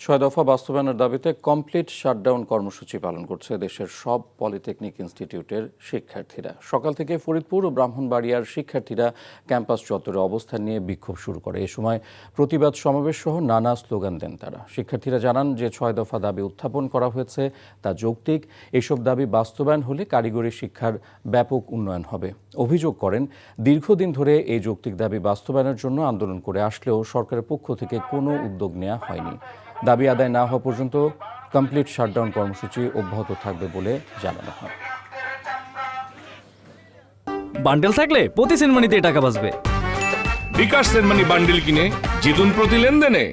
ছয় দফা বাস্তবায়নের দাবিতে কমপ্লিট শাটডাউন কর্মসূচি পালন করছে দেশের সব পলিটেকনিক ইনস্টিটিউটের শিক্ষার্থীরা। সকাল থেকে ফরিদপুর ও ব্রাহ্মণবাড়িয়ার শিক্ষার্থীরা ক্যাম্পাস চত্বরে অবস্থান নিয়ে বিক্ষোভ শুরু করে। এ সময় প্রতিবাদ সমাবেশ সহ নানা স্লোগান দেন তারা। শিক্ষার্থীরা জানান যে ছয় দফা দাবি উত্থাপন করা হয়েছে তা যৌক্তিক। এসব দাবি বাস্তবায়ন হলে কারিগরি শিক্ষার ব্যাপক উন্নয়ন হবে। অভিযোগ করেন, দীর্ঘদিন ধরে এই যৌক্তিক দাবি বাস্তবায়নের জন্য আন্দোলন করে আসলেও সরকারের পক্ষ থেকে কোনো উদ্যোগ নেওয়া হয়নি। দাবি আদায় না হওয়া পর্যন্ত কমপ্লিট শাটডাউন কর্মসূচি অব্যাহত থাকবে বলে জানানো হয়। বান্ডেল থাকলে প্রতি সেনমানিতে টাকা বাঁচবে। বিকাশ সেনমানি বান্ডেল কিনে জিতুন প্রতি লেনদেনে।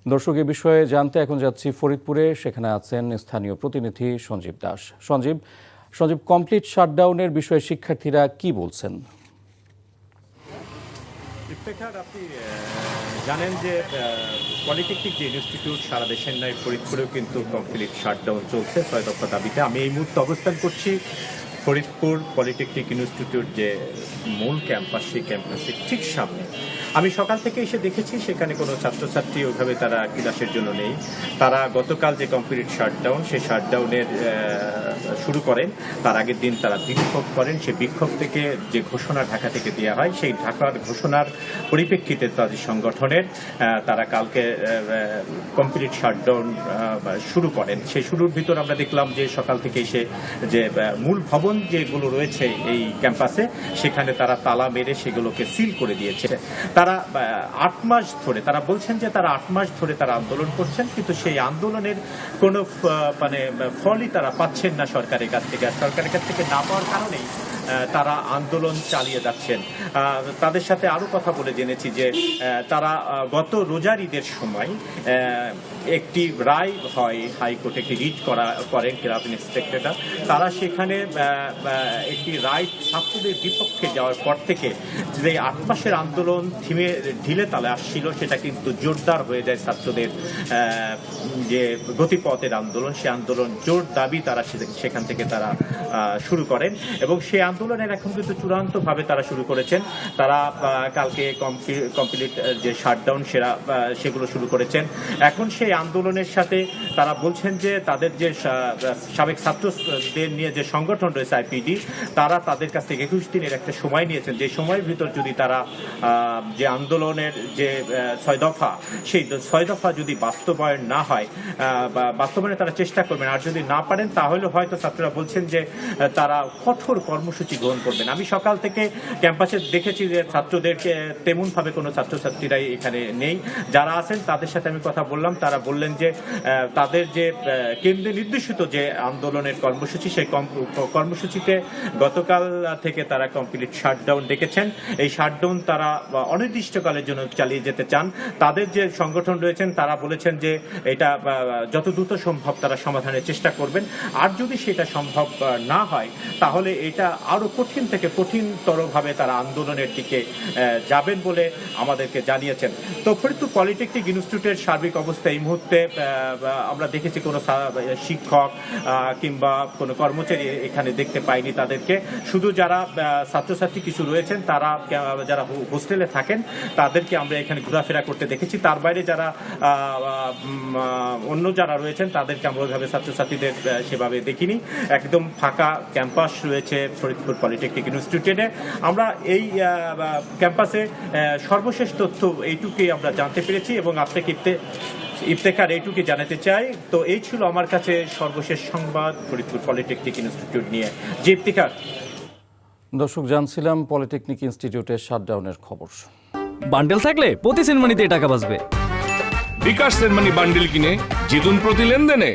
দর্শক, এ বিষয়ে জানতে এখন যাচ্ছি ফরিদপুরে। সেখানে আছেন স্থানীয় প্রতিনিধি সঞ্জীব দাস। সঞ্জীব, কমপ্লিট শাটডাউনের বিষয়ে শিক্ষার্থীরা কি বলছেন? আপনি জানেন যে পলিটেকনিক যে ইনস্টিটিউট সারা দেশের নয়, ফরিদপুরেও কিন্তু কমপ্লিট শাটডাউন চলছে ছয় দফা দাবিতে। আমি এই মুহূর্তে অবস্থান করছি ফরিদপুর পলিটেকনিক ইনস্টিটিউট যে মূল ক্যাম্পাস, সেই ক্যাম্পাসের ঠিক সামনে। আমি সকাল থেকে এসে দেখেছি সেখানে কোনো ছাত্রছাত্রী ওইভাবে তারা ক্লাসের জন্য নেই। তারা গতকাল যে কমপ্লিট শাটডাউন, সেই শাটডাউনের শুরু করেন, তার আগের দিন তারা বিক্ষোভ করেন। সেই বিক্ষোভ থেকে যে ঘোষণা ঢাকা থেকে দেওয়া হয়, সেই ঢাকার ঘোষণার পরিপ্রেক্ষিতে তাদের সংগঠনের তারা কালকে কমপ্লিট শাটডাউন শুরু করেন। সেই শুরুর ভিতর আমরা দেখলাম যে সকাল থেকে এসে যে মূল ভবন যেগুলো রয়েছে এই ক্যাম্পাসে, সেখানে তারা তালা মেরে সেগুলোকে সিল করে দিয়েছে। তারা 8 মাস ধরে, তারা বলছেন যে তারা 8 মাস ধরে তারা আন্দোলন করছেন, কিন্তু সেই আন্দোলনের কোনো ফলই তারা পাচ্ছেন না সরকারের কাছ থেকে। আর সরকারের কাছ থেকে না পাওয়ার কারণেই তারা আন্দোলন চালিয়ে যাচ্ছেন। তাদের সাথে আরও কথা বলে জেনেছি যে তারা গত রোজার ঈদের সময় একটি রায় হয় হাইকোর্টে, একটি রিট করেন ক্লাব ইন্সপেক্টররা। তারা সেখানে একটি রায় ছাত্রদের বিপক্ষে যাওয়ার পর থেকে যে 8 মাসের আন্দোলন ঢিলে তালে আসছিল, সেটা কিন্তু জোরদার হয়ে যায়। ছাত্রদের যে গতিপথের আন্দোলন, সে আন্দোলন জোর দাবি তারা সেখান থেকে তারা শুরু করেন এবং সেই আন্দোলনের এখন কিন্তু চূড়ান্তভাবে তারা শুরু করেছেন। তারা কালকে কমপ্লিট যে শাটডাউন সেগুলো শুরু করেছেন। এখন সেই আন্দোলনের সাথে তারা বলছেন যে তাদের যে সাবেক ছাত্রদের নিয়ে যে সংগঠন রয়েছে আইপিডি, তারা তাদের কাছ থেকে 21 দিনের একটা সময় নিয়েছেন। যে সময়ের ভিতর যদি তারা যে আন্দোলনের যে 6 দফা, সেই 6 দফা যদি বাস্তবায়ন না হয়, বাস্তবায়নে তারা চেষ্টা করবেন। আর যদি না পারেন তাহলে হয়তো ছাত্ররা বলছেন যে তারা কঠোর কর্মসূচি গ্রহণ করবেন। আমি সকাল থেকে ক্যাম্পাসে দেখেছি যে ছাত্রদেরকে তেমনভাবে কোনো ছাত্রছাত্রীরাই এখানে নেই। যারা আছেন তাদের সাথে আমি কথা বললাম, তারা বললেন যে তাদের যে কেন্দ্রে নির্দেশিত যে আন্দোলনের কর্মসূচি, সেই কর্মসূচিতে গতকাল থেকে তারা কমপ্লিট শাটডাউন ডেকেছেন। এই শাটডাউন তারা অনির্দিষ্টকালের জন্য চালিয়ে যেতে চান। তাদের যে সংগঠন রয়েছেন তারা বলেছেন যে এটা যত দ্রুত সম্ভব তারা সমাধানের চেষ্টা করবেন। আর যদি সেটা সম্ভব না হয় তাহলে এটা আরো কঠিন থেকে কঠিনতরভাবে তারা আন্দোলনের দিকে যাবেন বলে আমাদেরকে জানিয়েছেন। তো ফরিদপুর পলিটেকনিক ইনস্টিটিউটের সার্বিক অবস্থা এই মুহূর্তে আমরা দেখেছি কোনো শিক্ষক কিংবা কোনো কর্মচারী এখানে দেখতে পাইনি তাদেরকে। শুধু যারা ছাত্রছাত্রী কিছু রয়েছেন, তারা যারা হোস্টেলে থাকেন তাদেরকে আমরা এখানে ঘোরাফেরা করতে দেখেছি। তার বাইরে যারা অন্য যারা রয়েছেন তাদেরকে আমরা ওইভাবে ছাত্রছাত্রীদের সেভাবে দেখিনি। একদম ফাঁকা ক্যাম্পাস রয়েছে ফরিদপুর পলিটেকনিক ইনস্টিটিউটে। আমরা এই ক্যাম্পাসে সর্বশেষ তথ্য এইটুকুই আমরা জানতে পেরেছি এবং আপনাকে ইফতেখার এইটুকুই জানাতে চাই। তো এই ছিল আমার কাছে সর্বশেষ সংবাদ ফরিদপুর পলিটেকনিক ইনস্টিটিউট নিয়ে। জি ইফতেখার। দর্শক, জানছিলাম পলিটেকনিক ইনস্টিটিউটের শাটডাউনের খবর। বান্ডেল থাকলে প্রতি সেনমানিতে টাকা বাঁচবে। বিকাশ সেনমানি বান্ডেল কিনে জিতুন প্রতি লেনদেনে।